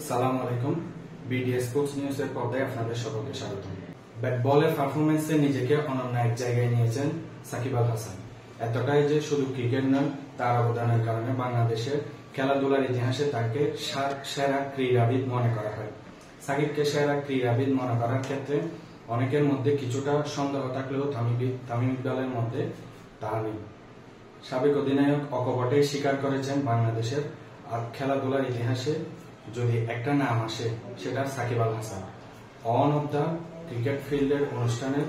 সালাম আলাইকুম। BDS sports নিউজের পর্দায় আপনাদের সকলকে স্বাগত। ব্যাট বলের পারফরমেন্সে নিজেকে অনন্য এক জায়গায় নিয়েছেন সাকিব আল হাসান। এতটাই যে শুধু ক্রিকেট নয়, তার অবদানের কারণে বাংলাদেশের খেলাধুলার ইতিহাসে তাকে সেরা ক্রীড়াবিদ মনে করা হয়। সাকিবকে সেরা ক্রীড়াবিদ মনে করার ক্ষেত্রে অনেকের মধ্যে কিছুটা সন্দেহ থাকলেও তামিম ইকবালের মধ্যে তা নেই। সাবেক অধিনায়ক অকপটেই স্বীকার করেছেন বাংলাদেশের খেলাধুলার ইতিহাসে যদি একটা নাম আসে সেটা Shakib Al Hasan. On off the cricket ফিল্ডের অনুষ্ঠানের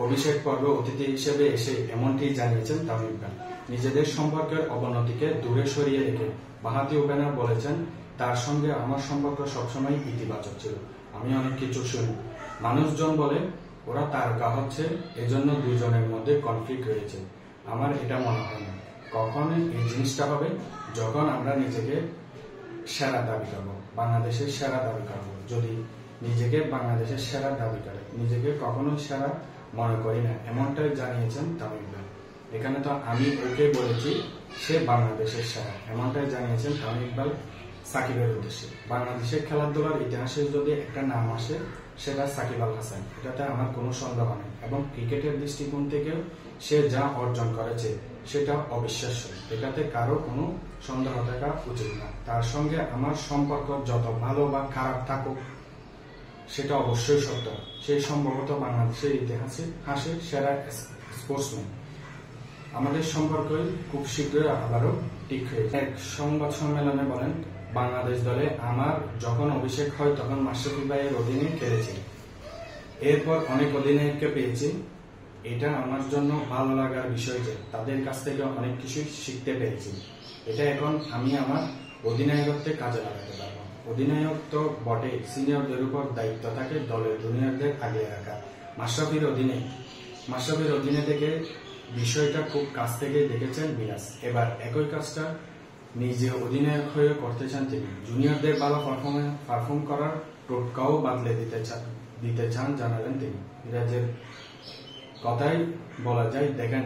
অভিষেক পর্বে অতিথি হিসেবে এসে এমনটি জানিয়েছেন তামিম ইকবাল। নিজেদের সম্পর্কের অবনতিকে দূরে সরিয়ে রেখে বাঁহাতি ওপেনার বলেছেন, তার সঙ্গে আমার সম্পর্ক সবসময় ইতিবাচক ছিল। আমি অনেক কিছু শুনি, মানুষজন বলে ওরা তারকা হচ্ছে, এজন্য দুজনের মধ্যে কনফ্লিক্ট রয়েছে। আমার এটা মনে হয় না। কখন এই জিনিসটা হবে? যখন আমরা নিজেকে সেরা দাবি করবো, বাংলাদেশের সেরা দাবি করবো। যদি নিজেকে বাংলাদেশের সেরা দাবি করে, নিজেকে কখনোই সেরা মনে করি না, এমনটাই জানিয়েছেন তামিম ইকবাল। এখানে তো আমি ওকে বলেছি সে বাংলাদেশের সেরা, এমনটাই জানিয়েছেন তামিম ইকবাল সাকিবের উদ্দেশ্যে। বাংলাদেশের খেলাধুলার ইতিহাসে যদি একটা নাম আসে সেটা সাকিব আল হাসান, এটাতে আমার কোনো সন্দেহ নেই। এবং ক্রিকেটের দৃষ্টিকোণ থেকেও সে যা অর্জন করেছে সেটা অবিশ্বাস্য, এটাতে কারো কোনো সন্দেহ থাকা উচিত না। তার সঙ্গে আমার সম্পর্ক যত ভালো বা খারাপ থাকুক সেটা অবশ্যই সত্য, সেই সম্ভবত বাংলাদেশের ইতিহাসে হাসে সেরা স্পোর্টসম্যান। আমাদের সম্পর্ক খুব শীঘ্রই আবারও ঠিক হয়ে যায়। এক সংবাদ সম্মেলনে বলেন, বাংলাদেশ দলে আমার যখন অভিষেক হয় তখন মাশরাফি ভাইয়ের অধীনে খেলেছি, এরপর অনেক অধিনায়ককে পেয়েছি। এটা আমার জন্য ভালো লাগার বিষয় যে তাদের কাছ থেকে অনেক কিছু শিখতে পেরেছি। এটা এখন আমি আমার অধিনায়কত্বে কাজে লাগাতে পারবো। অধিনায়ক তো বটে, সিনিয়রদের উপর দায়িত্ব থাকে দলের জুনিয়রদের আগিয়ে রাখা। মাশরাফির অধীনে থেকে বিষয়টা খুব কাছ থেকে দেখেছেন মিরাজ। এবার একই কাজটা নিজে অধিনায়ক হয়ে করতে চান তিনি। জুনিয়রদের ভালো পারফর্ম করার টোটকাও বাদলে দিতে চান জানালেন তিনি। মিরাজের কথাই বলা যায়, দেখেন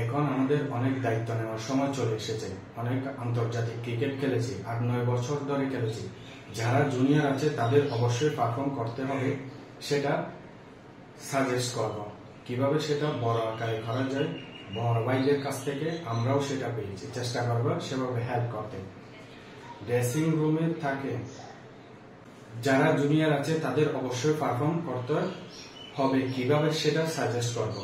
এখন আমাদের অনেক দায়িত্ব নেওয়ার সময় চলে এসেছে। অনেক আন্তর্জাতিক ক্রিকেট খেলেছি, 8-9 বছর ধরে খেলেছি। যারা জুনিয়র আছে তাদের অবশ্যই পারফর্ম করতে হবে, সেটা সাজেস্ট করব। কিভাবে সেটা বড় আকারে করা যায়, বড় ভাইদের কাছ থেকে আমরাও সেটা পেয়েছি, চেষ্টা করব সেভাবে হেল্প করতে। ড্রেসিং রুমে থাকে যারা জুনিয়র আছে তাদের অবশ্যই পারফর্ম করতে হবে, কিভাবে সেটা সাজেস্ট করব,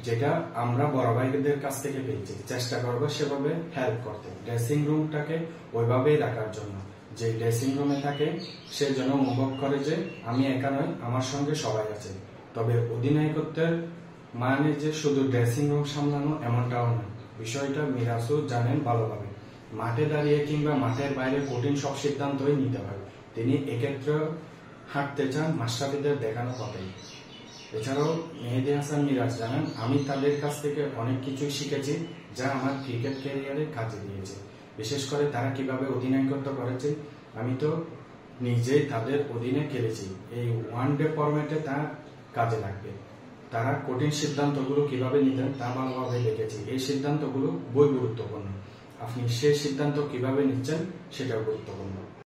যেটা আমরা বড় ভাইদের কাছ থেকে পেয়েছি, চেষ্টা করব সেভাবে হেল্প করতে। ড্রেসিং রুমটাকে ওইভাবেই রাখার জন্য, যে ড্রেসিং রুমে থাকে সে যেন অনুভব করে যে আমি একা নয়, আমার সঙ্গে সবাই আছে। তবে অধিনায়কত্বের মানে যে শুধু ড্রেসিং রুম সামলানো এমনটাও না, বিষয়টা মিরাজও জানেন ভালোভাবে। মাঠে দাঁড়িয়ে কিংবা মাঠের বাইরে কঠিন সব সিদ্ধান্তই নিতে হয়। তিনি এক্ষেত্রে হাঁটতে চান মাশরাফিদের দেখানো পথেই। এছাড়াও মেহেদী হাসান মিরাজ জানান, আমি তাদের কাছ থেকে অনেক কিছুই শিখেছি যা আমার ক্রিকেট ক্যারিয়ারে কাজে দিয়েছে। বিশেষ করে তারা কিভাবে অধিনায়কত্ব করেছে, আমি তো নিজেই তাদের অধীনে খেলেছি। এই ওয়ানডে ফরম্যাটে তা কাজে লাগবে। তারা কঠিন সিদ্ধান্তগুলো কিভাবে নিতেন তা ভালোভাবে দেখেছি। এই সিদ্ধান্তগুলো খুবই গুরুত্বপূর্ণ, আপনি সেই সিদ্ধান্ত কিভাবে নিচ্ছেন সেটাও গুরুত্বপূর্ণ।